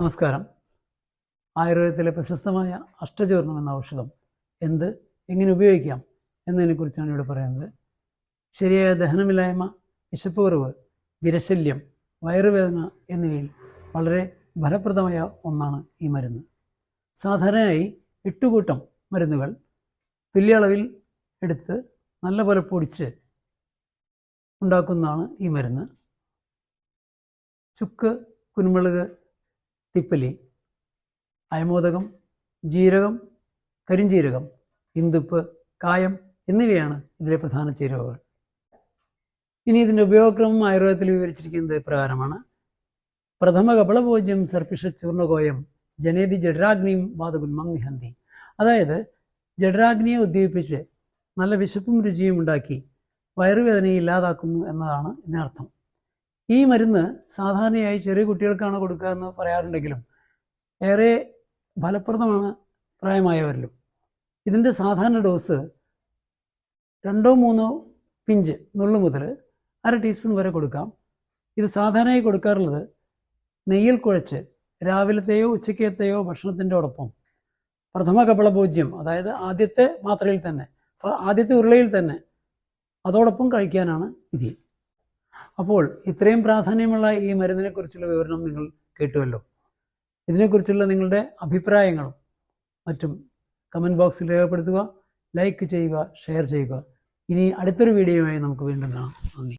നമസ്കാരം. ആയുർവേദത്തിലെ പ്രശസ്തമായ അഷ്ടചൂർണം എന്ന ഔഷധം എങ്ങനെ ഉപയോഗിക്കാം എന്നതിനെക്കുറിച്ചാണ് ഇവിടെ പറയുന്നത്. ശരിയായ ദഹനമില്ലായ്മ, വിശപ്പ് കുറവ്, വിരശല്യം, വയറുവേദന എന്നിവയിൽ വളരെ ഫലപ്രദമായ ഒന്നാണ് ഈ മരുന്ന്. സാധാരണയായി 8 കൂട്ടം മരുന്നുകൾ തുല്യ അളവിൽ എടുത്ത് നല്ലപോലെ പൊടിച്ച് ഉണ്ടാക്കുന്നതാണ് ഈ മരുന്ന്. ചുക്ക്, കുരുമുളക്, തിപ്പലി, അയമോദകം, ജീരകം, കരിഞ്ജീരകം, ഇന്ദുപ്പ്, കായം എന്നിവയാണ് ഇതിലെ പ്രധാന ചേരുവകൾ. ഇനി ഇതിൻ്റെ ഉപയോഗക്രമം ആയുർവേദത്തിൽ വിവരിച്ചിരിക്കുന്നത് പ്രകാരമാണ്. പ്രഥമ കപളഭോജ്യം സർപ്പിഷ ചൂർണകോയം ജനേതി ജഠരാഗ്നിയും വാതഗുന്മം നിഹന്തി. അതായത് ജഠരാഗ്നിയെ ഉദ്ദീപിപ്പിച്ച് നല്ല വിശപ്പും രുചിയും ഉണ്ടാക്കി വയറുവേദനയെ ഇല്ലാതാക്കുന്നു എന്നതാണ് ഇതിനർത്ഥം. ഈ മരുന്ന് സാധാരണയായി ചെറിയ കുട്ടികൾക്കാണ് കൊടുക്കുക എന്ന് പറയാറുണ്ടെങ്കിലും ഏറെ ഫലപ്രദമാണ് പ്രായമായവരിലും. ഇതിൻ്റെ സാധാരണ ഡോസ് 2-3 പിഞ്ച് നുള്ളു മുതൽ 1/2 ടീസ്പൂൺ വരെ കൊടുക്കാം. ഇത് സാധാരണയായി കൊടുക്കാറുള്ളത് നെയ്യിൽ കുഴച്ച് രാവിലത്തെയോ ഉച്ചക്കത്തെയോ ഭക്ഷണത്തിൻ്റെ ഒപ്പം പ്രഥമ കപളഭോജ്യം, അതായത് ആദ്യത്തെ മാത്രയിൽ തന്നെ, ആദ്യത്തെ ഉരുളയിൽ തന്നെ അതോടൊപ്പം കഴിക്കാനാണ് വിധി. അപ്പോൾ ഇത്രയും പ്രാധാന്യമുള്ള ഈ മരുന്നിനെക്കുറിച്ചുള്ള വിവരണം നിങ്ങൾ കേട്ടുവല്ലോ. ഇതിനെക്കുറിച്ചുള്ള നിങ്ങളുടെ അഭിപ്രായങ്ങളും മറ്റും കമൻറ്റ് ബോക്സിൽ രേഖപ്പെടുത്തുക, ലൈക്ക് ചെയ്യുക, ഷെയർ ചെയ്യുക. ഇനി അടുത്തൊരു വീഡിയോയുമായി നമുക്ക് വീണ്ടും കാണാം. നന്ദി.